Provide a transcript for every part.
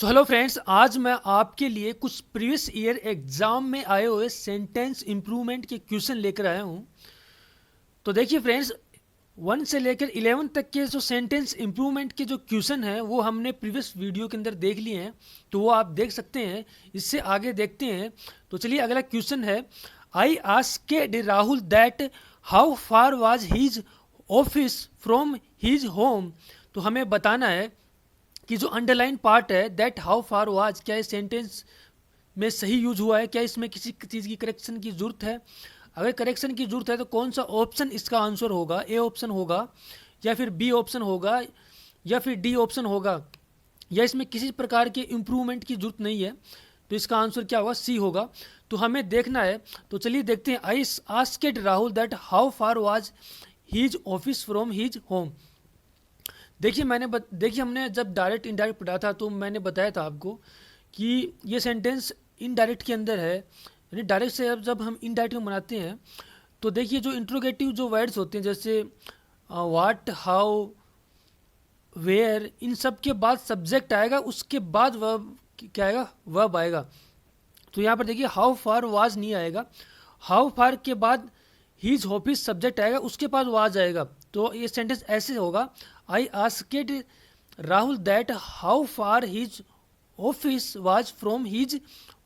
So hello friends, आज मैं आपके लिए कुछ प्रीवियस ईयर एग्जाम में आए हुए सेंटेंस इम्प्रूवमेंट के क्वेश्चन लेकर आया हूँ। तो देखिए फ्रेंड्स, 1 से लेकर 11 तक के जो सेंटेंस इम्प्रूवमेंट के जो क्वेश्चन हैं वो हमने प्रीवियस वीडियो के अंदर देख लिए हैं, तो वो आप देख सकते हैं। इससे आगे देखते हैं। तो चलिए, अगला क्वेश्चन है, I asked Rahul that how far was his office from his home. तो हमें बताना है कि जो अंडरलाइन पार्ट है दैट हाउ फार वाज, क्या इस सेंटेंस में सही यूज हुआ है, क्या इसमें किसी चीज़ की करेक्शन की जरूरत है। अगर करेक्शन की जरूरत है तो कौन सा ऑप्शन इसका आंसर होगा, ए ऑप्शन होगा या फिर बी ऑप्शन होगा या फिर डी ऑप्शन होगा, या इसमें किसी प्रकार के इम्प्रूवमेंट की जरूरत नहीं है, तो इसका आंसर क्या होगा, सी होगा। तो हमें देखना है। तो चलिए देखते हैं, I asked Rahul that how far was his office from his home. देखिए हमने जब डायरेक्ट इनडायरेक्ट पढ़ा था तो मैंने बताया था आपको कि ये सेंटेंस इनडायरेक्ट के अंदर है, यानी डायरेक्ट से अब जब हम इनडायरेक्ट में बनाते हैं तो देखिए जो इंट्रोगेटिव जो वर्ड्स होते हैं जैसे व्हाट, हाउ, वेयर, इन सब के बाद सब्जेक्ट आएगा, उसके बाद वर्ब क्या आएगा, वर्ब आएगा। तो यहाँ पर देखिए हाउ फार वाज नहीं आएगा, हाउ फार के बाद हीज ऑफिस सब्जेक्ट आएगा, उसके बाद वाज आएगा। तो ये सेंटेंस ऐसे होगा, I asked Rahul that how far his office was from his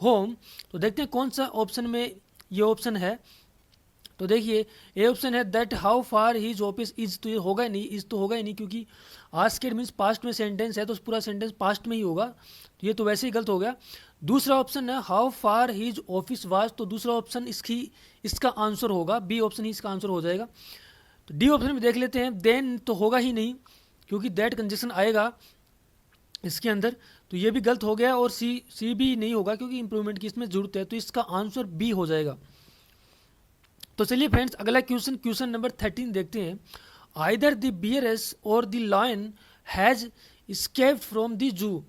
home. तो देखते हैं कौन सा ऑप्शन में ये ऑप्शन है। तो देखिए ए ऑप्शन है that how far his office is, तो ये होगा ही नहीं, इज तो होगा ही नहीं क्योंकि आस्क्ड मीन्स पास्ट में सेंटेंस है तो पूरा सेंटेंस पास्ट में ही होगा, तो ये तो वैसे ही गलत हो गया। दूसरा ऑप्शन है how far his office was, तो दूसरा ऑप्शन इसका आंसर होगा, बी ऑप्शन ही इसका आंसर हो जाएगा। तो डी ऑप्शन में देख लेते हैं, देन तो होगा ही नहीं क्योंकि दैट कंजक्शन आएगा इसके अंदर, तो ये भी गलत हो गया। और सी भी नहीं होगा क्योंकि इंप्रूवमेंट की इसमें जरूरत है, तो इसका आंसर बी हो जाएगा। तो चलिए फ्रेंड्स, अगला क्वेश्चन नंबर 13 देखते हैं। आइदर द बियरस और the lion has escaped from the zoo,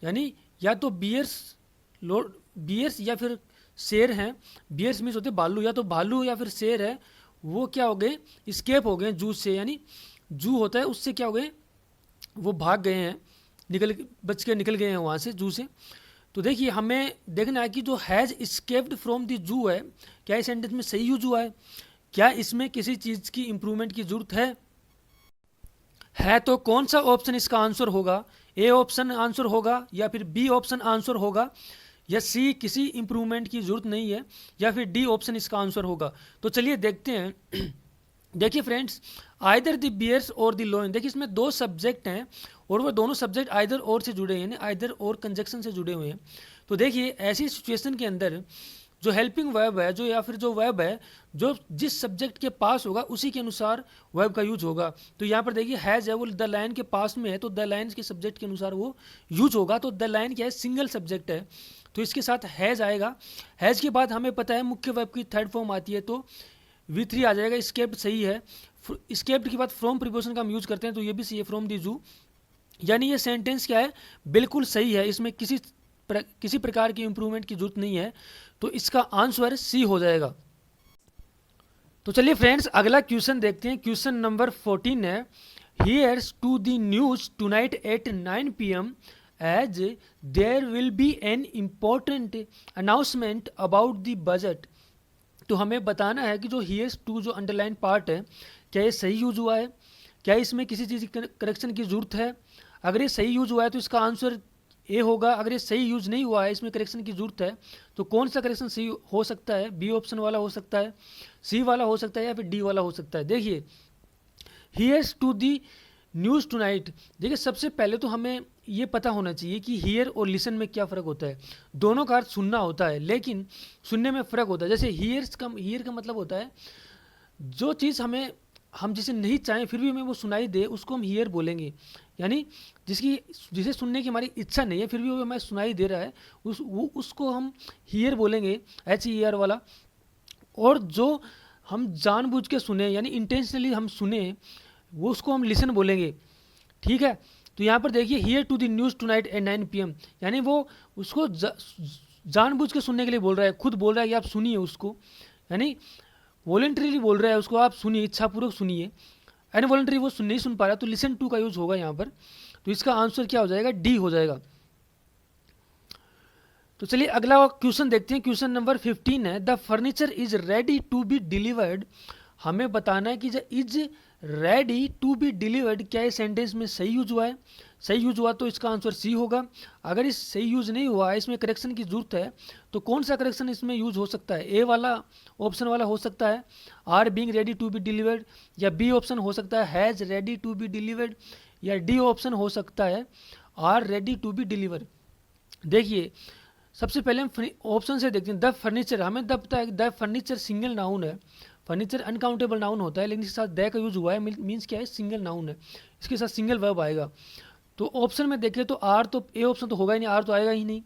यानी या तो बियर्स या फिर शेर हैं। बियर्स मीन्स होते भालू, या तो भालू या फिर शेर है, वो क्या हो गए, स्केप हो गए जू से, यानी जू होता है उससे क्या हो गए, वो भाग गए हैं, बच के निकल गए हैं वहाँ से, जू से। तो देखिए हमें देखना है कि जो हैज़ स्केप्ड फ्रॉम द जू है, क्या इस सेंटेंस में सही यूज हुआ है, क्या इसमें किसी चीज़ की इंप्रूवमेंट की जरूरत है तो कौन सा ऑप्शन इसका आंसर होगा, ए ऑप्शन आंसर होगा या फिर बी ऑप्शन आंसर होगा, या सी किसी इंप्रूवमेंट की जरूरत नहीं है, या फिर डी ऑप्शन इसका आंसर होगा। तो चलिए देखते हैं। देखिए फ्रेंड्स, आइदर द बियर्स और द लोइन, देखिए इसमें दो सब्जेक्ट हैं और वो दोनों सब्जेक्ट आइदर और से जुड़े हैं, आइदर और कंजक्शन से जुड़े हुए हैं। तो देखिए ऐसी सिचुएशन के अंदर जो हेल्पिंग वर्ब है, जो या फिर जो वर्ब है जो जिस सब्जेक्ट के पास होगा उसी के अनुसार वर्ब का यूज होगा। तो यहाँ पर देखिए हैज़ है, वो द लाइन के पास में है तो द लाइन के सब्जेक्ट के अनुसार वो यूज होगा। तो द लाइन क्या है, सिंगल सब्जेक्ट है, तो इसके साथ हैज़ आएगा। हैज़ के बाद हमें पता है मुख्य वर्ब की थर्ड फॉर्म आती है, तो V3 आ जाएगा। स्केप्ड सही है। स्केप्ड के बाद फ्रॉम प्रीपोजिशन का हम यूज करते हैं, तो ये भी सही है, फ्रॉम दी जू, यानी ये सेंटेंस क्या है, बिल्कुल सही है, इसमें किसी प्रकार की इंप्रूवमेंट की जरूरत नहीं है, तो इसका आंसर सी हो जाएगा। तो चलिए फ्रेंड्स, अगला क्वेश्चन देखते हैं। क्वेश्चन नंबर 14 है, here's to the news tonight at 9 PM as there will be an important announcement about the budget. तो हमें बताना है कि जो हियर्स टू जो अंडरलाइन पार्ट है, क्या ये सही यूज हुआ है, क्या इसमें किसी चीज़ की करेक्शन की जरूरत है। अगर ये सही यूज हुआ है तो इसका आंसर ए होगा। अगर ये सही यूज नहीं हुआ है, इसमें करेक्शन की जरूरत है, तो कौन सा करेक्शन सही हो सकता है, बी ऑप्शन वाला हो सकता है, सी वाला हो सकता है, या फिर डी वाला हो सकता है। देखिए here's to the news tonight, देखिए सबसे पहले तो हमें ये पता होना चाहिए कि हियर और लिसन में क्या फ़र्क होता है। दोनों का अर्थ सुनना होता है, लेकिन सुनने में फ़र्क होता है। जैसे हियर का मतलब होता है जो चीज़ हम जिसे नहीं चाहें फिर भी हमें वो सुनाई दे, उसको हम हियर बोलेंगे। यानी जिसे सुनने की हमारी इच्छा नहीं है फिर भी वो हमें सुनाई दे रहा है, उसको हम हियर बोलेंगे, HER वाला। और जो हम जानबूझ के सुने यानी इंटेंशनली हम सुने, वो उसको हम लिसन बोलेंगे। ठीक है, तो यहाँ पर देखिए here to the news tonight at 9 PM, यानी वो उसको जानबूझ के सुनने के लिए बोल रहा है, खुद बोल रहा है कि आप सुनिए उसको, यानी वॉलेंट्रीली बोल रहा है उसको, आप सुनिए, इच्छापूर्वक सुनिए। अनवॉलेंट्री वो नहीं सुन पा रहा, तो लिसन टू का यूज होगा यहाँ पर। तो इसका आंसर क्या हो जाएगा, डी हो जाएगा। तो चलिए अगला क्वेश्चन देखते हैं। क्वेश्चन नंबर 15 है, the furniture is ready to be delivered. हमें बताना है कि जो is ready to be delivered क्या इस सेंटेंस में सही यूज हुआ है। सही यूज हुआ तो इसका आंसर सी होगा। अगर इस सही यूज नहीं हुआ, इसमें करेक्शन की जरूरत है, तो कौन सा करेक्शन इसमें यूज हो सकता है? ए वाला ऑप्शन वाला हो सकता है, are being ready to be delivered, या बी ऑप्शन हो सकता है has ready to be delivered, या डी ऑप्शन हो सकता है are ready to be delivered. देखिए सबसे पहले हम ऑप्शन से देखते हैं। द फर्नीचर, हमें द पता है द फर्नीचर सिंगल नाउन है। फर्नीचर अनकाउंटेबल नाउन होता है, लेकिन इसके साथ द का यूज हुआ है, मीन्स क्या है, सिंगल नाउन है, इसके साथ सिंगल वर्ब आएगा। तो ऑप्शन में देखें तो आर, तो ए ऑप्शन तो होगा ही नहीं, आर तो आएगा ही नहीं।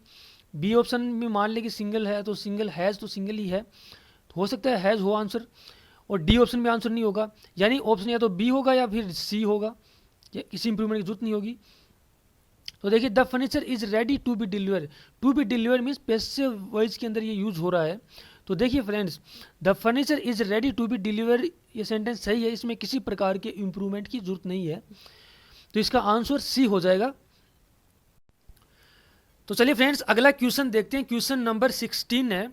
बी ऑप्शन में मान ले कि सिंगल है, तो सिंगल हैज़ तो सिंगल ही है, तो हो सकता है हैज़ हो आंसर। और डी ऑप्शन में आंसर नहीं होगा, यानी ऑप्शन या तो बी होगा या फिर सी होगा, या किसी इंप्रूवमेंट की जरूरत नहीं होगी। तो देखिए the furniture is ready to be deliver, to be deliver means passive voice के अंदर ये यूज हो रहा है। तो देखिए friends, the furniture is ready to be deliver, ये सेंटेंस सही है, इसमें किसी प्रकार के इंप्रूवमेंट की जरूरत नहीं है, तो इसका आंसर सी हो जाएगा। तो चलिए फ्रेंड्स अगला क्वेश्चन देखते हैं। क्वेश्चन नंबर 16 है,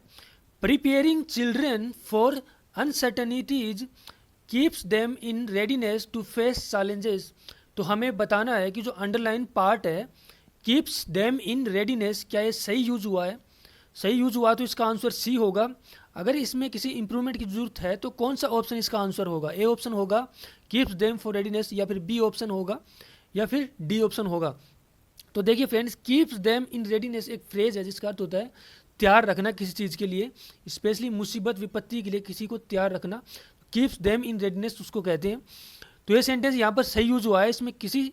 preparing children for uncertainties keeps them in readiness to face challenges. तो हमें बताना है कि जो अंडरलाइन पार्ट है कीप्स देम इन रेडीनेस, क्या ये सही यूज हुआ है? सही यूज हुआ तो इसका आंसर सी होगा। अगर इसमें किसी इंप्रूवमेंट की जरूरत है तो कौन सा ऑप्शन इसका आंसर होगा? ए ऑप्शन होगा कीप्स देम फॉर रेडीनेस, या फिर बी ऑप्शन होगा, या फिर डी ऑप्शन होगा। तो देखिए friends, keeps them in readiness एक फ्रेज है जिसका अर्थ होता है तैयार रखना किसी चीज़ के लिए, स्पेशली मुसीबत विपत्ति के लिए किसी को तैयार रखना। कीप्स देम इन रेडीनेस उसको कहते हैं। तो ये सेंटेंस यहाँ पर सही यूज हुआ है, इसमें किसी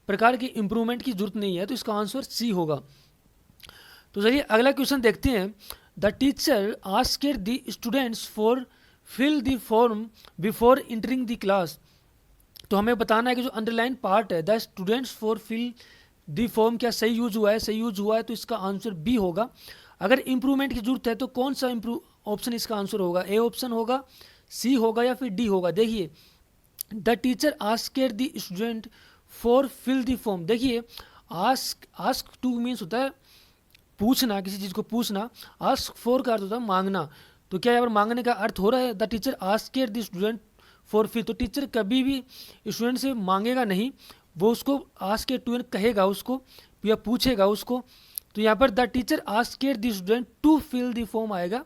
प्रकार की इंप्रूवमेंट की जरूरत नहीं है, तो इसका आंसर सी होगा। तो चलिए अगला क्वेश्चन देखते हैं। The teacher asked the students for fill the form before entering the class. तो हमें बताना है कि जो अंडरलाइन पार्ट है the students for fill the form, क्या सही यूज हुआ है? सही यूज हुआ है तो इसका आंसर बी होगा। अगर इंप्रूवमेंट की जरूरत है तो कौन सा ऑप्शन इसका आंसर होगा? ए ऑप्शन होगा, सी होगा, या फिर डी होगा। देखिए the teacher asked the student for fill the form. देखिए आस्क टू मीन्स होता है पूछना, किसी चीज़ को पूछना। आस्क फॉर का अर्थ होता है मांगना। तो क्या यहाँ पर मांगने का अर्थ हो रहा है the teacher asked the student for fill? तो टीचर कभी भी स्टूडेंट से मांगेगा नहीं, वो उसको आस्क टू कहेगा उसको, या पूछेगा उसको। तो यहाँ पर the teacher asked the student to fill the form आएगा।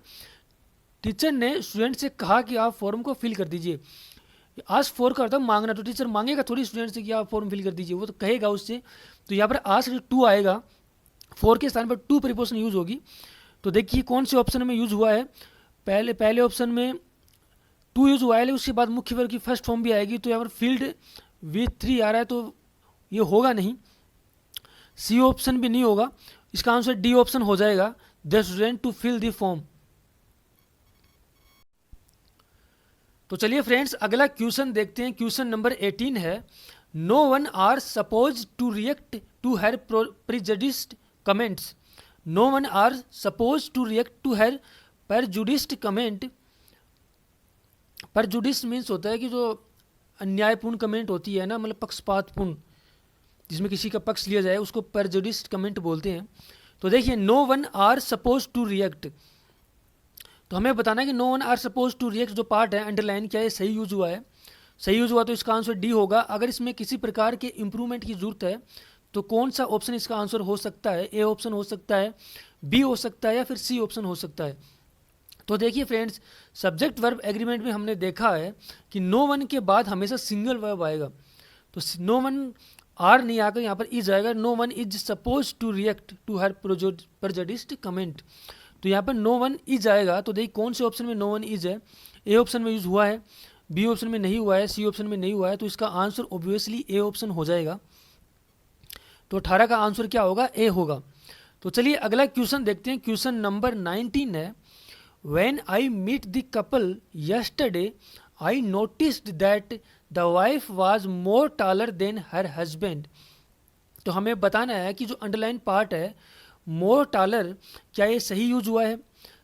टीचर ने स्टूडेंट से कहा कि आप फॉर्म को फिल कर दीजिए। आस्क फॉर का अर्थ है मांगना, तो टीचर मांगेगा थोड़ी स्टूडेंट से कि आप फॉर्म फिल कर दीजिए, वो तो कहेगा उससे। तो यहाँ पर आस्क टू आएगा, फॉर के स्थान पर टू प्रीपोजिशन यूज होगी। तो देखिए कौन से ऑप्शन में यूज हुआ है। पहले ऑप्शन में टू यूज हुआ है, उसके बाद मुख्य वर्ब की फर्स्ट फॉर्म भी आएगी। तो यहाँ पर फील्ड विथ 3 आ रहा है, तो ये होगा नहीं। सी ऑप्शन भी नहीं होगा, इसका आंसर डी ऑप्शन हो जाएगा, the student to fill the form. तो चलिए फ्रेंड्स अगला क्वेश्चन देखते हैं। क्वेश्चन नंबर 18 है, no one are suppose to react to her prejudiced comments. No one are suppose to react to her prejudiced comment. Prejudice means होता है कि जो अन्यायपूर्ण कमेंट होती है ना, मतलब पक्षपातपूर्ण, जिसमें किसी का पक्ष लिया जाए, उसको परजुडिस्ड कमेंट बोलते हैं। तो देखिए no one are suppose to react, तो हमें बताना है कि no one are suppose to react जो पार्ट है अंडरलाइन, क्या ये सही यूज हुआ है? सही यूज हुआ तो इसका आंसर डी होगा। अगर इसमें किसी प्रकार के इंप्रूवमेंट की जरूरत है तो कौन सा ऑप्शन इसका आंसर हो सकता है? ए ऑप्शन हो सकता है, बी हो सकता है, या फिर सी ऑप्शन हो सकता है। तो देखिए फ्रेंड्स, सब्जेक्ट वर्ब एग्रीमेंट में हमने देखा है कि नो वन के बाद हमेशा सिंगल वर्ब आएगा। तो नो वन आर नहीं आकर यहाँ पर इज आएगा। No one is suppose to react to her prejudiced comment, तो यहाँ पर नो वन इज आएगा। तो देखिए कौन से ऑप्शन में नो वन इज है? ए ऑप्शन में यूज हुआ है, बी ऑप्शन में नहीं हुआ है, सी ऑप्शन में नहीं हुआ है, तो इसका आंसर ऑब्वियसली ए ऑप्शन हो जाएगा। तो 18 का आंसर क्या होगा? ए होगा। तो चलिए अगला क्वेश्चन देखते हैं। क्वेश्चन नंबर 19 है, when I meet the couple yesterday I noticed that the wife was more taller than her husband. तो हमें बताना है कि जो अंडरलाइन पार्ट है मोर टालर, क्या ये सही यूज हुआ है?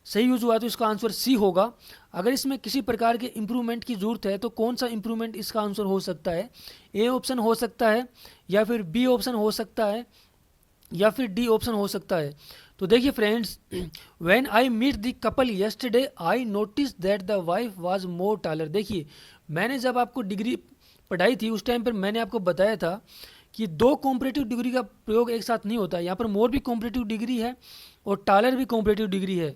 सही यूज हुआ तो इसका आंसर सी होगा। अगर इसमें किसी प्रकार के इंप्रूवमेंट की जरूरत है तो कौन सा इंप्रूवमेंट इसका आंसर हो सकता है? ए ऑप्शन हो सकता है, या फिर बी ऑप्शन हो सकता है, या फिर डी ऑप्शन हो सकता है। तो देखिए friends, when I meet the couple yesterday I notice that the wife was more taller. देखिए, मैंने जब आपको डिग्री पढ़ाई थी उस टाइम पर मैंने आपको बताया था कि दो कॉम्परेटिव डिग्री का प्रयोग एक साथ नहीं होता है। यहाँ पर मोर भी कॉम्परेटिव डिग्री है और टालर भी कॉम्परेटिव डिग्री है।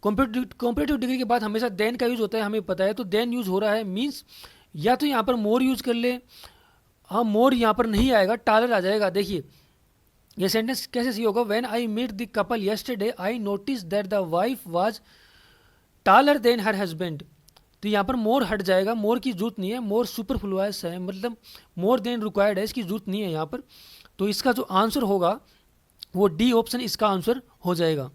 कॉम्परेटिव डिग्री के बाद हमेशा देन का यूज होता है, हमें पता है। तो देन यूज हो रहा है मीन्स या तो यहाँ पर मोर यूज कर ले, हाँ मोर यहाँ पर नहीं आएगा, टालर आ जाएगा। देखिए ये सेंटेंस कैसे सही होगा, when I meet the couple yesterday I notice that the wife was taller than her husband. तो यहाँ पर मोर हट जाएगा, मोर की जरूरत नहीं है, मोर सुपरफ्लुअस है, मतलब मोर देन रिक्वायर्ड है, इसकी जरूरत नहीं है यहाँ पर। तो इसका जो आंसर होगा वो डी ऑप्शन इसका आंसर हो जाएगा।